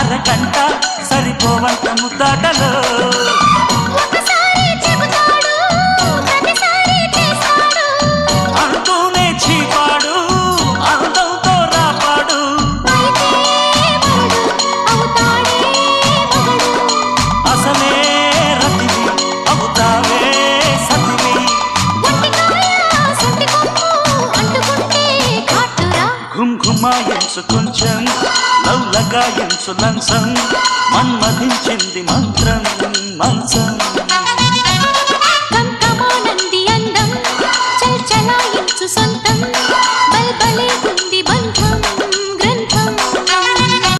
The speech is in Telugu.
అరగంట సరిపోవంత ముద్దాటలో అంటూనే చీపాడు అందంతో రాపాడు అసలే రతివి అవుతావే సతివి ఘుంఘుమాయించు కొంచెం లవ్లగాయించు లంచం మన్మధించింది మంత్రం మంచం